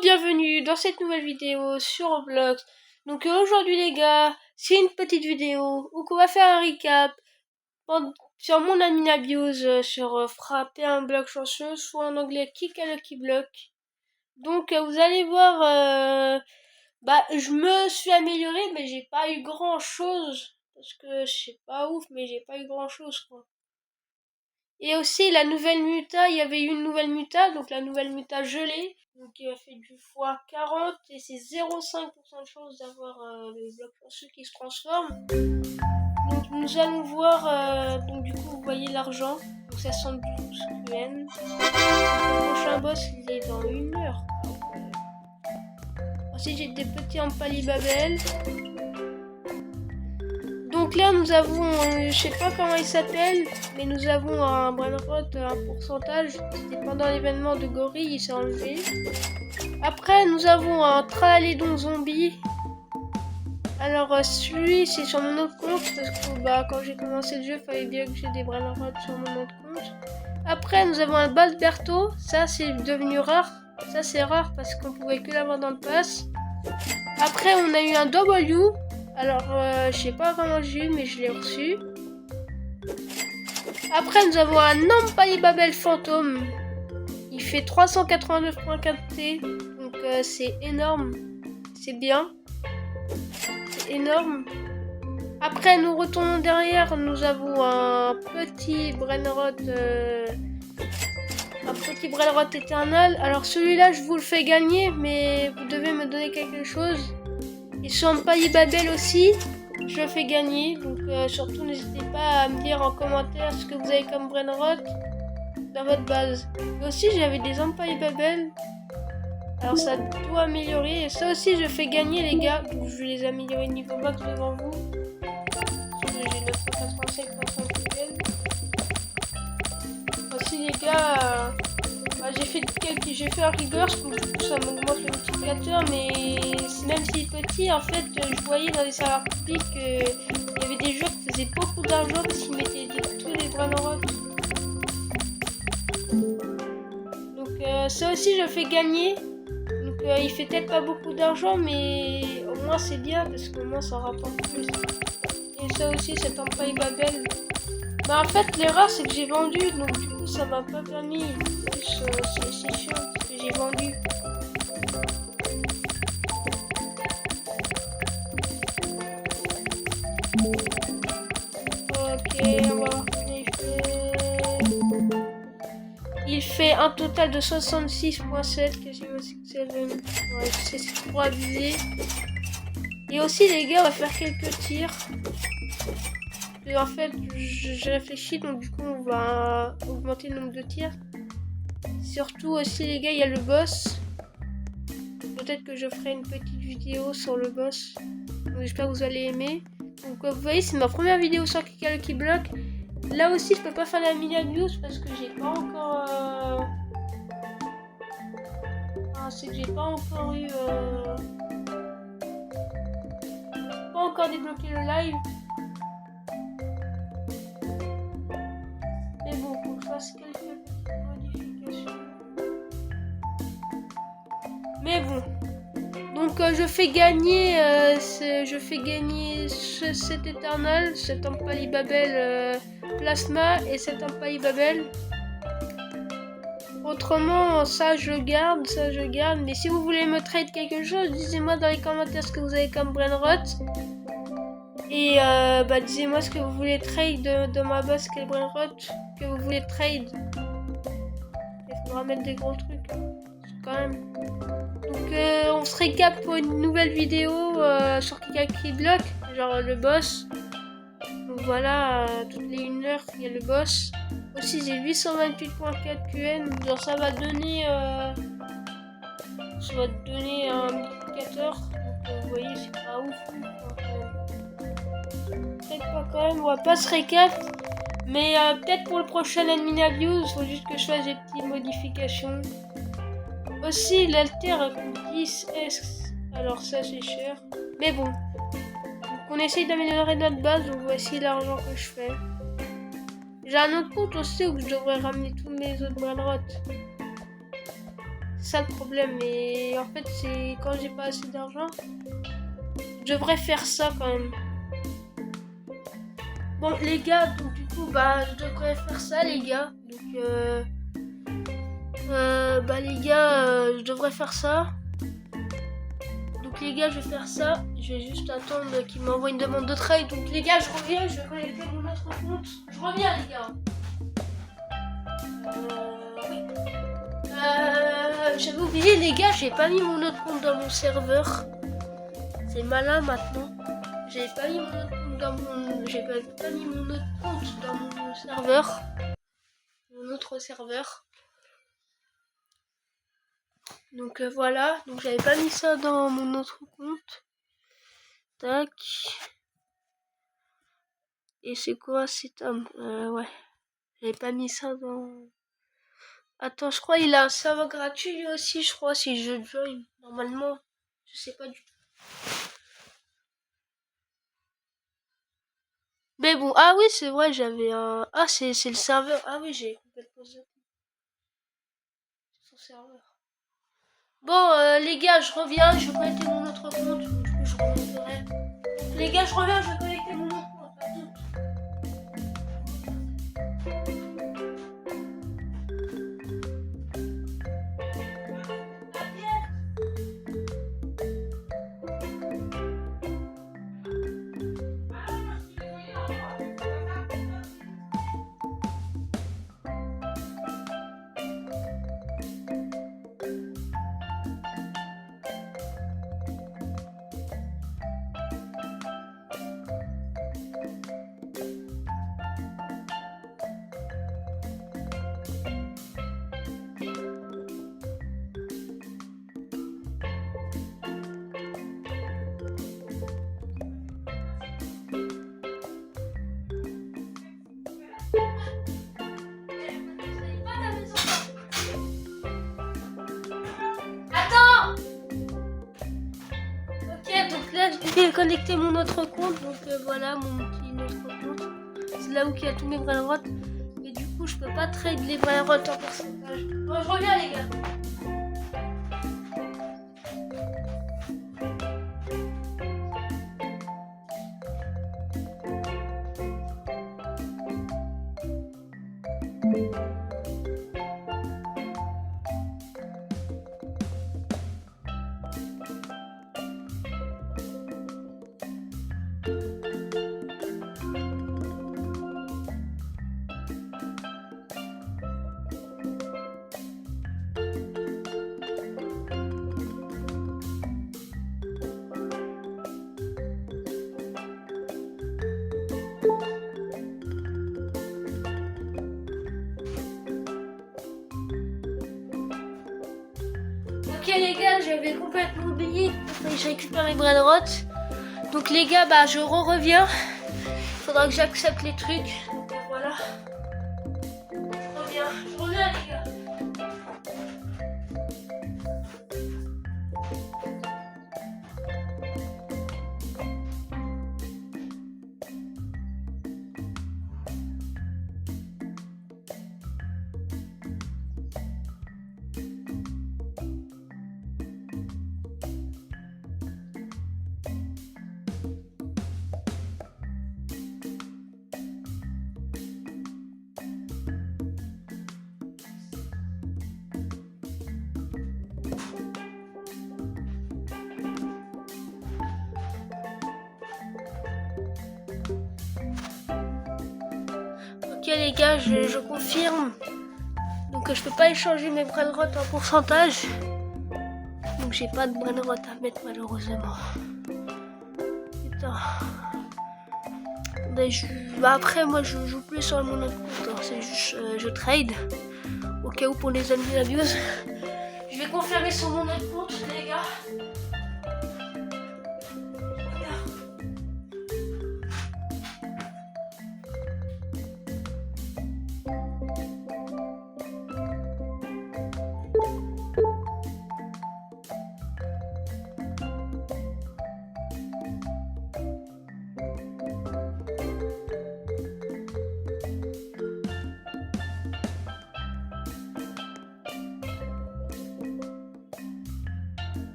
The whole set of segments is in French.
Bienvenue dans cette nouvelle vidéo sur Roblox. Donc aujourd'hui les gars, c'est une petite vidéo où on va faire un recap sur mon admin abuse, sur frapper un bloc chanceux, soit en anglais kick a lucky block. Donc vous allez voir, je me suis amélioré mais j'ai pas eu grand chose. Parce que c'est pas ouf mais j'ai pas eu grand chose quoi. Et aussi la nouvelle muta, il y avait une nouvelle muta, donc la nouvelle muta gelée, donc qui a fait du x40 et c'est 0,5% de chance d'avoir le bloc chanceux qui se transforme. Donc nous allons voir, donc du coup vous voyez l'argent, donc ça 112 QN. Le prochain boss il est dans 1 heure. Ensuite j'ai des petits Ampali Babel. Donc là nous avons, je sais pas comment il s'appelle, mais nous avons un Brainrot, un pourcentage, c'était pendant l'événement de Gorille, il s'est enlevé. Après nous avons un Tralalédon Zombie. Alors celui c'est sur mon autre compte, parce que quand j'ai commencé le jeu, il fallait bien que j'ai des Brainrot sur mon autre compte. Après nous avons un Balberto, ça c'est devenu rare, ça c'est rare parce qu'on pouvait que l'avoir dans le pass. Après on a eu un W. Alors, je sais pas comment j'ai eu, mais je l'ai reçu. Après, nous avons un Ampali Babel fantôme. Il fait 389.4 T. Donc, c'est énorme. C'est bien. C'est énorme. Après, nous retournons derrière. Nous avons un petit Brainrot. Un petit Brainrot éternel. Alors, celui-là, je vous le fais gagner, mais vous devez me donner quelque chose. Et sur Ampali Babel aussi. Je le fais gagner, donc surtout n'hésitez pas à me dire en commentaire ce que vous avez comme Brainrot dans votre base. Mais aussi j'avais des Ampali Babel, alors ça doit améliorer, et ça aussi je fais gagner les gars, donc je vais les améliorer niveau max devant vous. J'ai 985 aussi les gars, j'ai fait un reverse, donc du coup ça m'augmente le multiplicateur, mais même s'il est petit, en fait, je voyais dans les serveurs publics qu'il y avait des joueurs qui faisaient beaucoup d'argent parce qu'ils mettaient tous les Brainrot. Donc ça aussi je fais gagner. Donc il fait peut-être pas beaucoup d'argent, mais au moins c'est bien parce qu'au moins ça rapporte plus. Et ça aussi c'est un Ampali Babel. En fait l'erreur c'est que j'ai vendu, donc du coup ça m'a pas permis. C'est chiant parce que j'ai vendu. Ok, on va voir combien il fait un total de 66.7, quasiment 67. Ouais, c'est trop abusé. Et aussi les gars, on va faire quelques tirs. Et en fait, je réfléchis, donc du coup on va augmenter le nombre de tirs. Surtout aussi les gars, il y a le boss. Peut-être que je ferai une petite vidéo sur le boss. J'espère que vous allez aimer. Donc vous voyez, c'est ma première vidéo sur Kick a Lucky Block. Là aussi je peux pas faire la mini news parce que j'ai pas encore c'est que j'ai pas encore eu pas encore débloqué le live. Mais bon, faut que je fasse quelques petites modifications. Mais bon. Donc je fais gagner cet éternel, cet Ampali Babel Plasma et cet Ampali Babel. Autrement, ça je garde. Mais si vous voulez me trade quelque chose, dites-moi dans les commentaires ce que vous avez comme Brainrot. Et dites-moi ce que vous voulez trade de ma base, quel Brainrot que vous voulez trade. Il faudra mettre des gros trucs quand même. Donc on se récap pour une nouvelle vidéo sur Kick a Lucky Block, genre le boss. Donc voilà, toutes les 1 heure il y a le boss. Aussi j'ai 828.4 QN, genre ça va donner un multiplicateur. Donc vous voyez c'est pas ouf. Peut-être pas quand même, on va pas se récap. Mais peut-être pour le prochain admin abuse, il faut juste que je fasse des petites modifications. Aussi l'alter coûte 10S, alors ça c'est cher. Mais bon, donc on essaye d'améliorer notre base, donc voici l'argent que je fais. J'ai un autre compte aussi où je devrais ramener tous mes autres Brainrot. ça le problème. Et en fait, c'est quand j'ai pas assez d'argent, je devrais faire ça quand même. Bon, les gars, donc du coup, bah, je devrais faire ça, les gars. Donc, bah, les gars, je devrais faire ça. Donc, les gars, je vais faire ça. Je vais juste attendre qu'il m'envoie une demande de trade. Donc, les gars, je reviens. Je vais connecter mon autre compte. Je reviens, les gars. Oui. J'avais oublié, les gars, j'ai pas mis mon autre compte dans mon serveur. C'est malin maintenant. J'ai pas mis mon autre compte dans mon. J'ai pas mis mon autre compte dans mon serveur. Mon autre serveur. Donc voilà. Donc j'avais pas mis ça dans mon autre compte. Tac. Et c'est quoi cet homme? Ouais. J'avais pas mis ça dans. Attends, je crois il a un serveur gratuit lui aussi, je crois, si je join. Normalement. Je sais pas du tout. Mais bon, ah oui, c'est vrai, j'avais un. Ah, c'est le serveur. Ah oui, j'ai complètement zappé. C'est son serveur. Bon, les gars, je reviens, je vais connecter mon autre compte. Je reviendrai. Les gars, je reviens, je vais connecter mon autre compte. À tout. Attends! Ok, donc là, je vais connecter mon autre compte. Donc voilà, mon petit autre compte. C'est là où il y a tous mes vraies droites. Et du coup, je peux pas trade les vraies droites en pourcentage. Bon, je reviens, les gars. Ok les gars, j'avais complètement oublié. Je récupère mes vraies droites. Donc les gars, bah je reviens. Faudra que j'accepte les trucs. Donc voilà. Je reviens les gars. Ok les gars, je confirme. Donc je peux pas échanger mes brain rot en pourcentage. Donc j'ai pas de brain rot à mettre malheureusement. Putain. Bah après moi je joue plus sur mon autre compte. Hein. C'est juste je trade. Au cas où pour les amis abuse. Je vais confirmer sur mon autre compte les gars.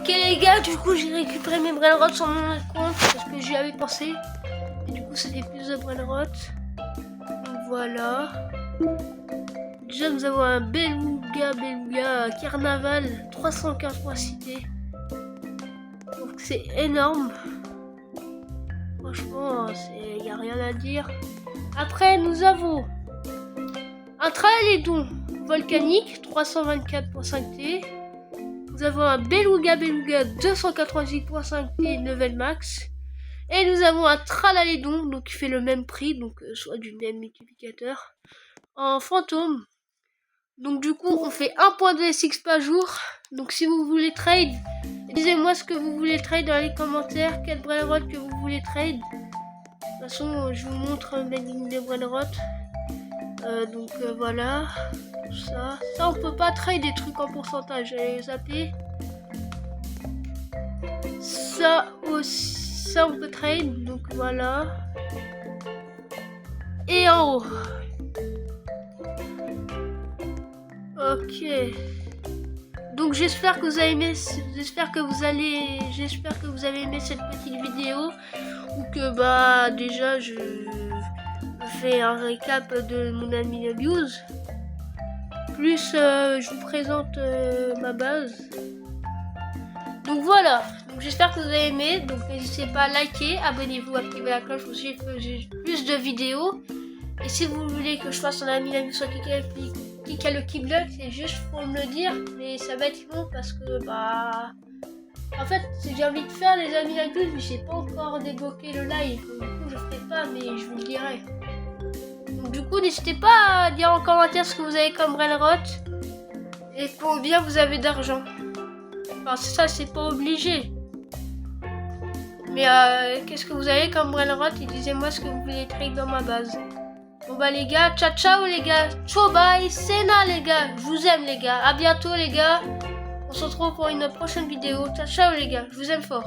Ok les gars, du coup j'ai récupéré mes brainrots sur mon compte parce que j'y avais pensé. Et du coup ça fait plus de brainrots. Donc voilà. Déjà nous avons un beluga carnaval 343 cités. Donc c'est énorme. Franchement, il n'y a rien à dire. Après nous avons un tralalédon volcanique 324.5T. Nous avons un beluga 288.5T level max. Et nous avons un tralalédon, donc qui fait le même prix, donc soit du même multiplicateur, en fantôme. Donc du coup, on fait 1 point de SX par jour. Donc si vous voulez trade, dites-moi ce que vous voulez trade dans les commentaires, quel brainrot que vous voulez trade. De toute façon, je vous montre mes lignes de brainrot. Donc voilà, tout ça. Ça, on peut pas trade des trucs en pourcentage, j'allais zapper. Ça aussi, ça on peut trade, donc voilà. Et en haut. Ok. Donc j'espère que vous avez aimé, j'espère que vous avez aimé cette petite vidéo. Ou que bah déjà je fais un récap de mon ami Abuse. Plus je vous présente ma base. Donc voilà, donc j'espère que vous avez aimé, donc n'hésitez pas à liker, abonnez-vous, activez la cloche aussi pour que j'ai plus de vidéos. Et si vous voulez que je fasse un ami sur Kika le Keyblog, c'est juste pour me le dire, mais ça va être long parce que bah... En fait, j'ai envie de faire les amis la mais j'ai pas encore débloqué le live, du coup je ferai pas, mais je vous le dirai. Donc du coup, n'hésitez pas à dire en commentaire ce que vous avez comme brainrot et combien vous avez d'argent. Enfin, ça, c'est pas obligé. Mais qu'est-ce que vous avez comme brainrot et disez-moi ce que vous voulez trade dans ma base. Bon bah les gars, ciao ciao les gars. Ciao bye, Sena les gars. Je vous aime les gars. À bientôt les gars. On se retrouve pour une prochaine vidéo. Ciao ciao les gars. Je vous aime fort.